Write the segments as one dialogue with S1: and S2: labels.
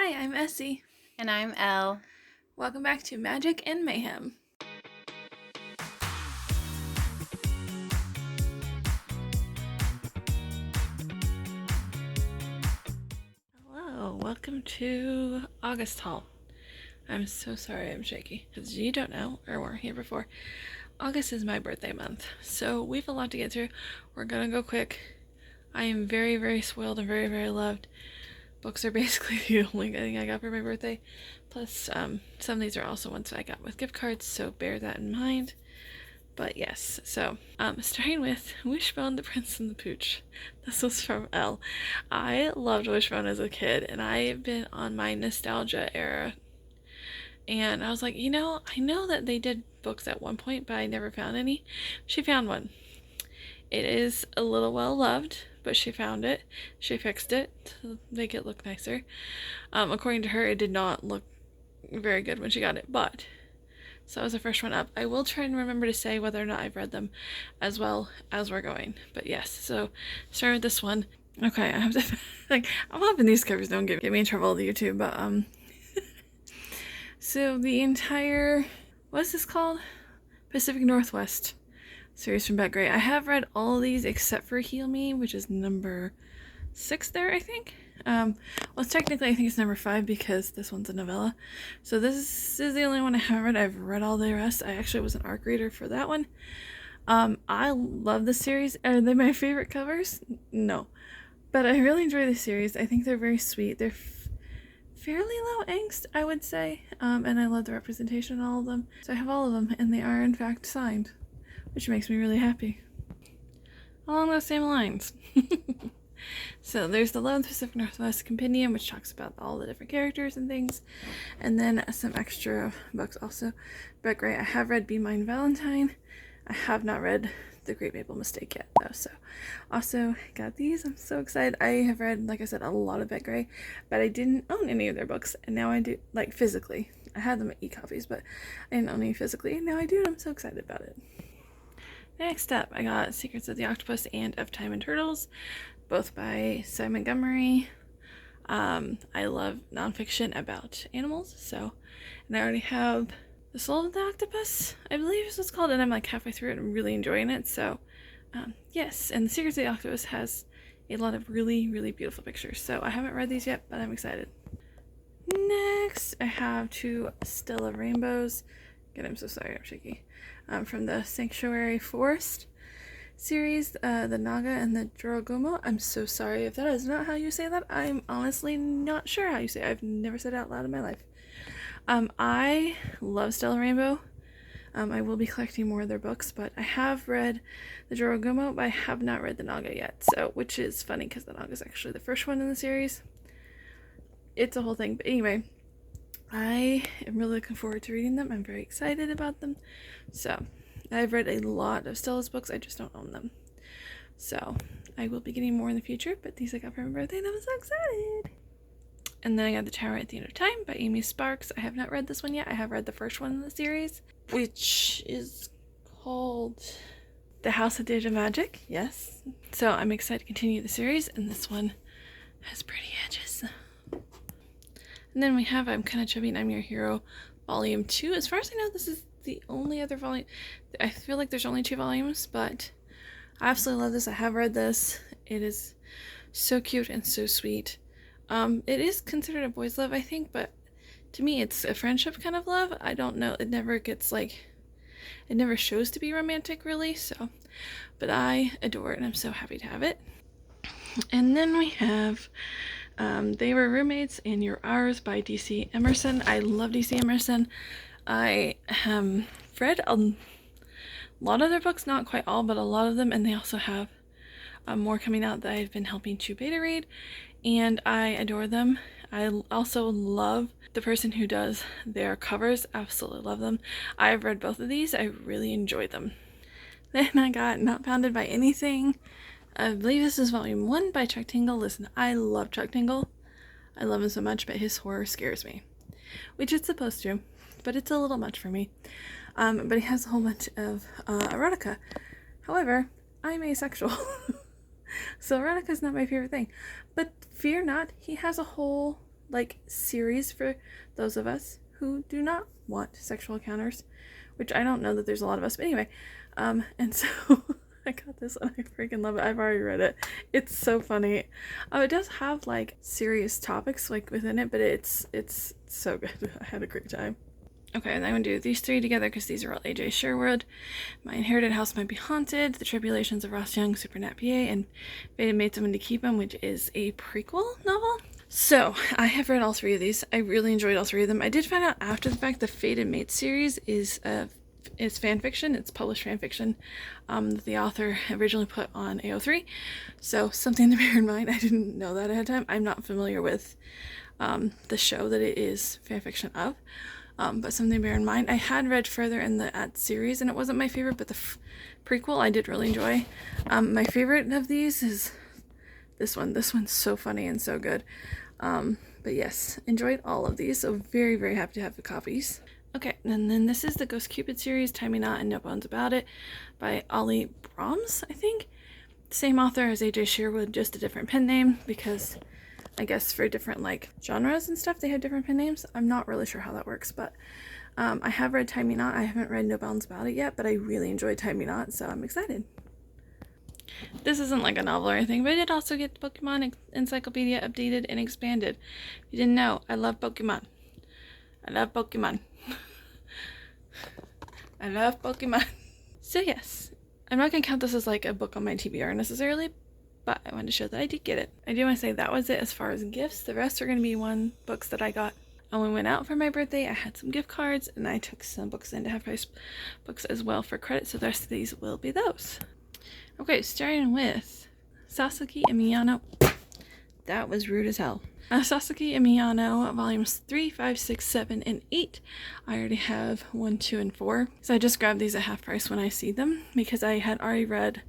S1: Hi, I'm Essie.
S2: And I'm Elle.
S1: Welcome back to Magic and Mayhem. Hello, welcome to August Haul. I'm so sorry I'm shaky, because you don't know, or weren't here before, August is my birthday month, so we have a lot to get through. We're gonna go quick. I am very, very spoiled and very, very loved. Books are basically the only thing I got for my birthday. Plus, some of these are also ones I got with gift cards, so bear that in mind. But yes, so starting with Wishbone, the Prince and the Pooch. This was from Elle. I loved Wishbone as a kid, and I've been on my nostalgia era. And I was like, I know that they did books at one point, but I never found any. She found one. It is a little well loved, but she found it. She fixed it to make it look nicer. According to her, it did not look very good when she got it, but so that was the first one up. I will try and remember to say whether or not I've read them as well as we're going. But yes, so start with this one. Okay, I have to I'm hoping these covers don't get me in trouble with YouTube, but so the entire what's this called? Pacific Northwest series from Beck Gray. I have read all of these except for Heal Me, which is number 6 there, I think. Well, technically I think it's number 5 because this one's a novella. So this is the only one I haven't read. I've read all the rest. I actually was an ARC reader for that one. I love the series. Are they my favorite covers? No. But I really enjoy the series. I think they're very sweet. They're fairly low angst, I would say. And I love the representation in all of them. So I have all of them, and they are in fact signed, which makes me really happy. Along those same lines. So there's the Love of the Pacific Northwest Compendium, which talks about all the different characters and things, and then some extra books also. Beck Gray, I have read Be Mine Valentine. I have not read The Great Maple Mistake yet, though, so also got these. I'm so excited. I have read, like I said, a lot of Beck Gray, but I didn't own any of their books, and now I do, like physically. I had them at e-copies, but I didn't own any physically, and now I do, and I'm so excited about it. Next up, I got Secrets of the Octopus and Of Time and Turtles, both by Simon Montgomery. I love nonfiction about animals, and I already have The Soul of the Octopus, I believe is what it's called, and I'm like halfway through it and I'm really enjoying it, so yes, and The Secrets of the Octopus has a lot of really, really beautiful pictures, so I haven't read these yet, but I'm excited. Next, I have 2 Stella Rainbows. Again, I'm so sorry, I'm shaky. From the Sanctuary Forest series, the Naga and the Jorogumo. I'm so sorry if that is not how you say that. I'm honestly not sure how you say it. I've never said it out loud in my life. I love Stella Rainbow. I will be collecting more of their books, but I have read the Jorogumo, but I have not read the Naga yet, so which is funny because the Naga is actually the first one in the series. It's a whole thing, but anyway, I am really looking forward to reading them. I'm very excited about them. So, I've read a lot of Stella's books, I just don't own them. So, I will be getting more in the future, but these I got for my birthday and I'm so excited. And then I got The Tower at the End of Time by Amy Sparks. I have not read this one yet. I have read the first one in the series, which is called The House that Did Magic. Yes. So, I'm excited to continue the series, and this one has pretty edges. And then we have I'm Kinda Chubby and I'm Your Hero, Volume 2. As far as I know, this is the only other volume. I feel like there's only 2 volumes, but I absolutely love this. I have read this. It is so cute and so sweet. It is considered a boys' love, I think, but to me it's a friendship kind of love. I don't know. It never gets it never shows to be romantic, really, so. But I adore it, and I'm so happy to have it. And then we have They Were Roommates and You're Ours by D.C. Emerson. I love D.C. Emerson. I have read a lot of their books, not quite all, but a lot of them, and they also have more coming out that I've been helping to beta read, and I adore them. I also love the person who does their covers. Absolutely love them. I've read both of these. I really enjoyed them. Then I got Not Bounded by Anything. I believe this is volume 1 by Chuck Tingle. Listen, I love Chuck Tingle. I love him so much, but his horror scares me. Which it's supposed to, but it's a little much for me. But he has a whole bunch of erotica. However, I'm asexual. So erotica is not my favorite thing. But fear not, he has a whole like series for those of us who do not want sexual encounters, which I don't know that there's a lot of us, but anyway. And so I got this and I freaking love it. I've already read it. It's so funny. It does have like serious topics like within it, but it's so good. I had a great time. Okay, and I'm going to do these three together because these are all A.J. Sherwood. My Inherited House Might Be Haunted, The Tribulations of Ross Young, Supernat PA, and Fated Mates of Mindy Keep'em, which is a prequel novel. So, I have read all three of these. I really enjoyed all three of them. I did find out after the fact the Fated Mates series is fan fiction. It's published fan fiction that the author originally put on AO3. So, something to bear in mind. I didn't know that ahead of time. I'm not familiar with the show that it is fan fiction of. But something to bear in mind. I had read further in the series, and it wasn't my favorite, but the prequel I did really enjoy. My favorite of these is this one. This one's so funny and so good. But yes, enjoyed all of these, so very, very happy to have the copies. Okay, and then this is the Ghost Cupid series, Tie Me Not and No Bones About It, by Ollie Brahms, I think. Same author as A.J. Sherwood, just a different pen name, because I guess for different like genres and stuff they have different pen names. I'm not really sure how that works, but I have read Tie Me Not. I haven't read No Bounds About It yet, but I really enjoyed Tie Me Not, so I'm excited. This isn't like a novel or anything, but I did also get Pokemon Encyclopedia updated and expanded. If you didn't know, I love Pokemon. I love Pokemon. I love Pokemon. So yes, I'm not going to count this as like a book on my TBR necessarily, but I wanted to show that I did get it. I do want to say that was it as far as gifts. The rest are going to be books that I got. And when we went out for my birthday, I had some gift cards, and I took some books into Half Price Books as well for credit, so the rest of these will be those. Okay, starting with Sasaki and Miyano. That was rude as hell. Sasaki and Miyano, volumes 3, 5, 6, 7, and 8. I already have 1, 2, and 4. So I just grabbed these at half price when I see them, because I had already read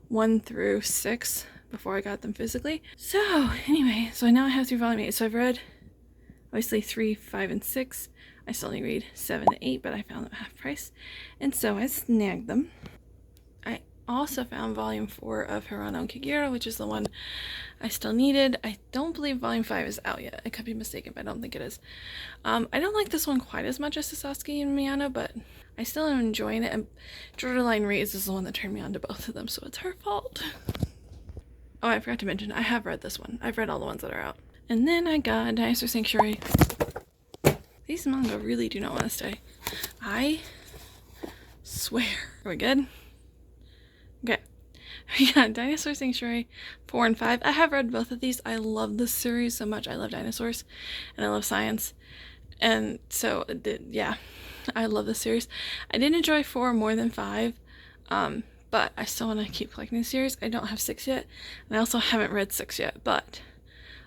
S1: 1 through 6 before I got them physically. So anyway, so now I have through volume 8. So I've read obviously 3, 5, and 6. I still need to read 7 and 8, but I found them at half price, and so I snagged them. I also found volume 4 of Hirano and Kagira, which is the one I still needed. I don't believe volume 5 is out yet. I could be mistaken, but I don't think it is. I don't like this one quite as much as Sasaki and Miyano, but I still am enjoying it, and Jordan Rees is the one that turned me on to both of them, so it's her fault. Oh, I forgot to mention, I have read this one. I've read all the ones that are out. And then I got Dinosaur Sanctuary. These manga really do not want to stay. I swear. Are we good? Okay. We got Dinosaur Sanctuary 4 and 5. I have read both of these. I love this series so much. I love dinosaurs and I love science. And so, yeah, I love this series. I did enjoy 4 more than 5. But I still want to keep collecting the series. I don't have 6 yet. And I also haven't read 6 yet, but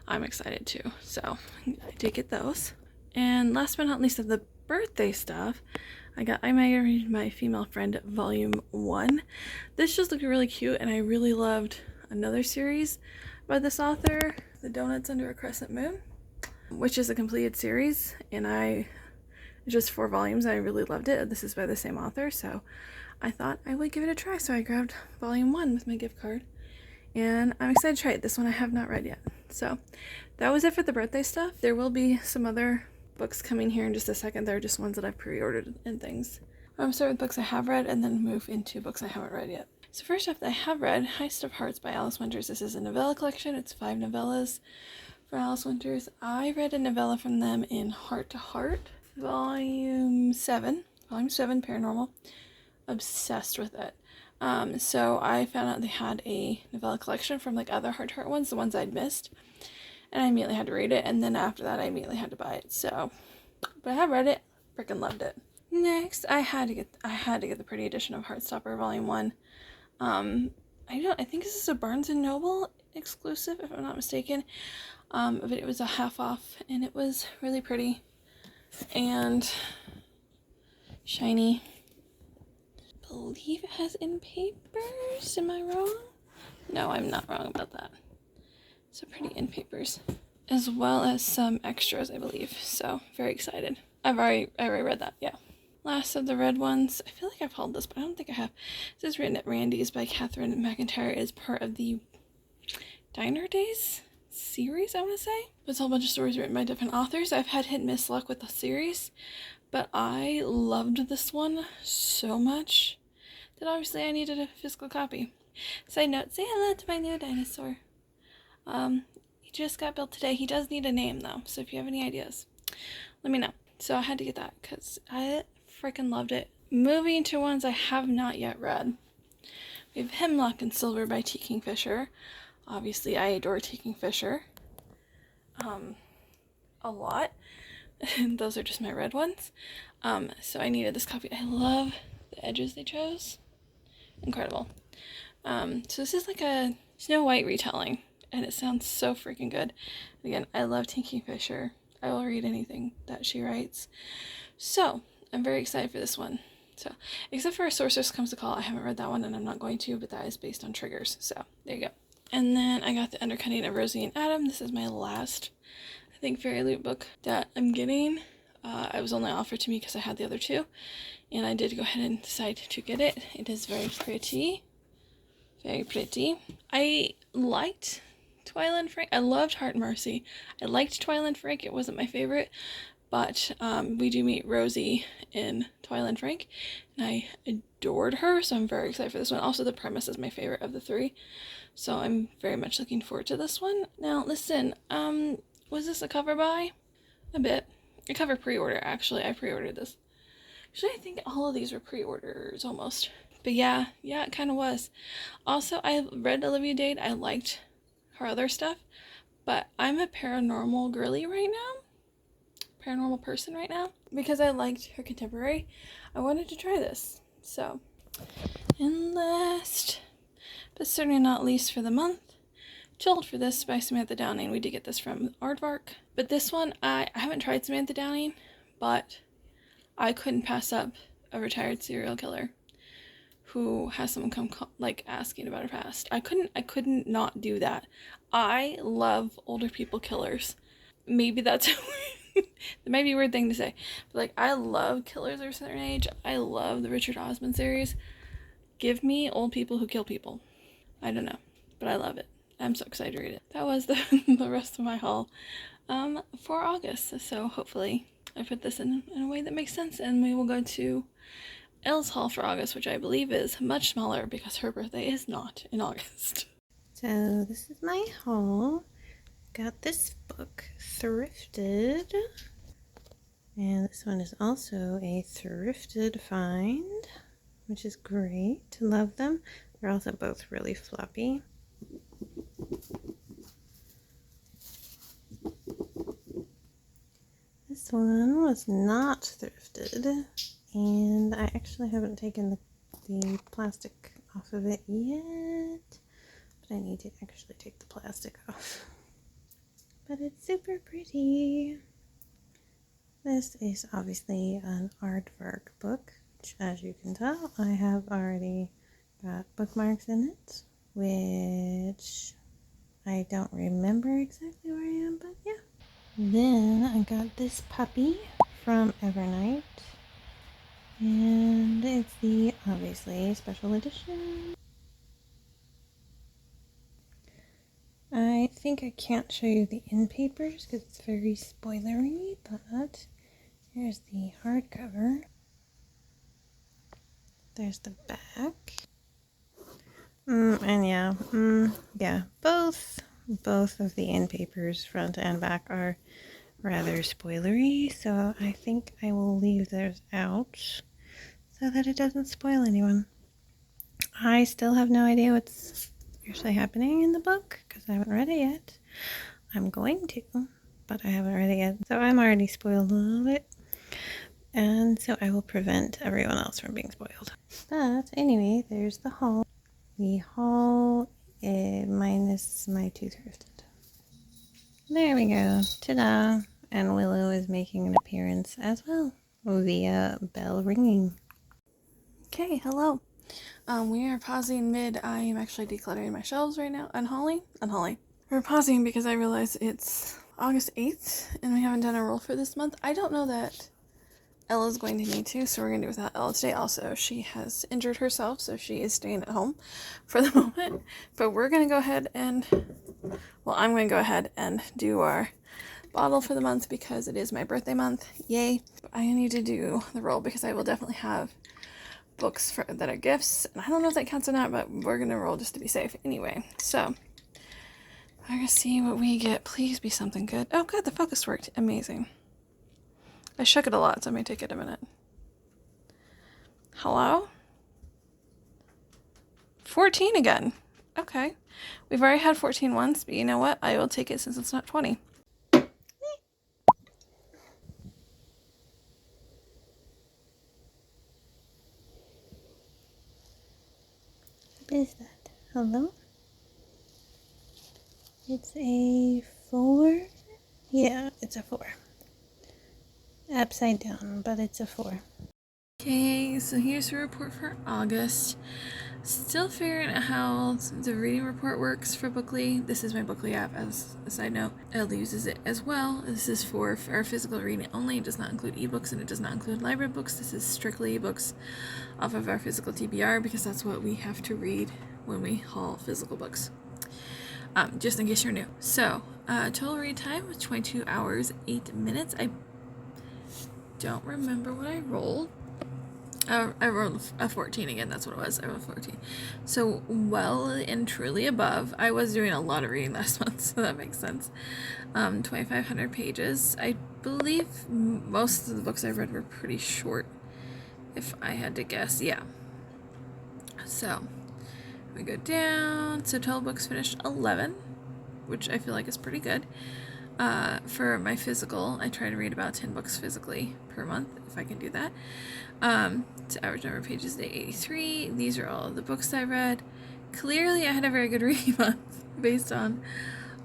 S1: I'm excited too. So I did get those. And last but not least of the birthday stuff, I got I Married My Female Friend Volume 1. This just looked really cute, and I really loved another series by this author, The Donuts Under a Crescent Moon, which is a completed series, and just 4 volumes, and I really loved it. This is by the same author, so I thought I would give it a try, so I grabbed Volume 1 with my gift card. And I'm excited to try it. This one I have not read yet. So that was it for the birthday stuff. There will be some other books coming here in just a second. They're just ones that I've pre-ordered and things. I'm start with books I have read and then move into books I haven't read yet. So first off, I have read Heist of Hearts by Alice Winters. This is a novella collection. It's 5 novellas from Alice Winters. I read a novella from them in Heart to Heart, Volume 7. Volume 7, Paranormal. Obsessed with it. So I found out they had a novella collection from like other Heart to Heart ones, the ones I'd missed, and I immediately had to read it, and then after that I immediately had to buy it. So, but I have read it, freaking loved it. Next, I had to get the Pretty Edition of Heartstopper Volume 1. I think this is a Barnes & Noble exclusive, if I'm not mistaken, but it was a half off, and it was really pretty and shiny. I believe it has in papers. Am I wrong? No, I'm not wrong about that. So pretty in papers, as well as some extras, I believe. So very excited. I already read that. Yeah. Last of the red ones. I feel like I've hauled this, but I don't think I have. This is written at Randy's by Catherine McIntyre. Is part of the Diner Days series, I want to say. It's a whole bunch of stories written by different authors. I've had hit and miss luck with the series, but I loved this one so much that obviously I needed a physical copy. Side note, say hello to my new dinosaur. He just got built today. He does need a name though, so if you have any ideas, let me know. So I had to get that because I freaking loved it. Moving to ones I have not yet read. We have Hemlock and Silver by T. Kingfisher. Obviously, I adore T. Kingfisher. A lot. And those are just my red ones. So I needed this copy. I love the edges they chose. Incredible. So this is like a Snow White retelling, and it sounds so freaking good. Again, I love T. Kingfisher. I will read anything that she writes. So I'm very excited for this one. So, except for A Sorceress Comes to Call, I haven't read that one and I'm not going to, but that is based on triggers. So, there you go. And then I got The Undercutting of Rosie and Adam. This is my last, I think, Fairy Loot book that I'm getting. It was only offered to me because I had the other two. And I did go ahead and decide to get it. It is very pretty. Very pretty. I liked Twyla and Frank. I loved Heart and Mercy. I liked Twyla and Frank. It wasn't my favorite. But we do meet Rosie in Twyla and Frank, and I adored her, so I'm very excited for this one. Also, the premise is my favorite of the three, so I'm very much looking forward to this one. Now, listen, was this a cover buy? A bit. A cover pre-order, actually. I pre-ordered this. Actually, I think all of these were pre-orders, almost. But yeah, it kind of was. Also, I read Olivia Dade. I liked her other stuff, but I'm a paranormal girly right now. Paranormal person right now, because I liked her contemporary. I wanted to try this. So, and last but certainly not least for the month, Chilled for This by Samantha Downing. We did get this from Aardvark, but this one I haven't tried Samantha Downing, but I couldn't pass up a retired serial killer who has someone come like asking about her past. I couldn't not do that. I love older people killers. Maybe that's that might be a weird thing to say, but like, I love killers of a certain age. I love the Richard Osman series. Give me old people who kill people. I don't know, but I love it. I'm so excited to read it. That was the rest of my haul for August. So hopefully I put this in a way that makes sense, and we will go to Elle's haul for August, which I believe is much smaller because her birthday is not in August.
S2: So this is my haul. Got this book thrifted, and this one is also a thrifted find, which is great. Love them. They're also both really floppy. This one was not thrifted, and I actually haven't taken the plastic off of it yet, but I need to actually take the plastic off. But it's super pretty. This is obviously an Aardvark book, which, as you can tell, I have already got bookmarks in it, which I don't remember exactly where I am, but yeah. Then I got this puppy from Evernight, and it's the, obviously, special edition. I think I can't show you the end papers because it's very spoilery, but here's the hardcover. There's the back. Yeah, both of the end papers, front and back, are rather spoilery, so I think I will leave those out so that it doesn't spoil anyone. I still have no idea what's actually happening in the book because I haven't read it yet. I'm going to, but I haven't read it yet, so I'm already spoiled a little bit, and so I will prevent everyone else from being spoiled. But anyway, there's the haul. The haul minus my two thrifted. There we go. Ta-da! And Willow is making an appearance as well via bell ringing.
S1: Okay, hello. We are pausing mid. I am actually decluttering my shelves right now. Unhauling. We're pausing because I realize it's August 8th and we haven't done a roll for this month. I don't know that Ella's going to need to, so we're going to do without Ella today. Also, she has injured herself, so she is staying at home for the moment. But we're going to go ahead and, well, I'm going to go ahead and do our bottle for the month because it is my birthday month. Yay. I need to do the roll because I will definitely have books that are gifts. And I don't know if that counts or not, but we're going to roll just to be safe anyway. So, I'm going to see what we get. Please be something good. Oh, good. The focus worked. Amazing. I shook it a lot, so it may take it a minute. Hello? 14 again. Okay. We've already had 14 once, but you know what? I will take it since it's not 20.
S2: What is that? Hello? It's a 4? Yeah, it's a 4. Upside down, but it's a 4.
S1: Okay, so here's the report for August. Still figuring out how the reading report works for Bookly. This is my Bookly app, as a side note. Elle uses it as well. This is for our physical reading only. It does not include ebooks and it does not include library books. This is strictly ebooks off of our physical TBR because that's what we have to read when we haul physical books. Just in case you're new. So, total read time was 22 hours, 8 minutes. I don't remember what I rolled. I rolled a 14 again, that's what it was. I rolled 14. So, well and truly above. I was doing a lot of reading last month, so that makes sense. 2,500 pages. I believe most of the books I read were pretty short, if I had to guess. Yeah. So, we go down. So, total books finished 11, which I feel like is pretty good. For my physical, I try to read about 10 books physically per month, if I can do that. So average number of pages a day, 83. These are all of the books I read. Clearly, I had a very good reading month based on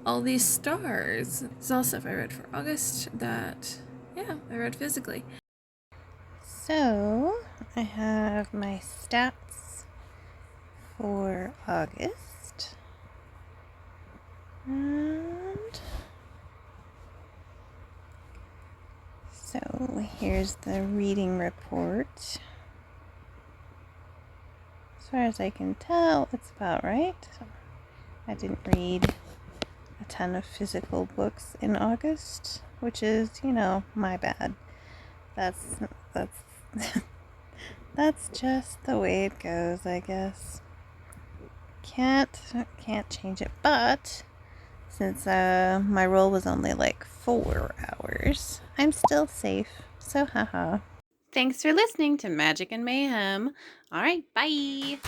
S1: all these stars. This is all stuff I read for August that, yeah, I read physically.
S2: So, I have my stats for August. And so, here's the reading report. As far as I can tell, it's about right. I didn't read a ton of physical books in August, which is, my bad. That's that's just the way it goes, I guess. Can't change it, but since my roll was only like 4 hours, I'm still safe. So haha. Thanks for listening to Magic and Mayhem. All right, bye.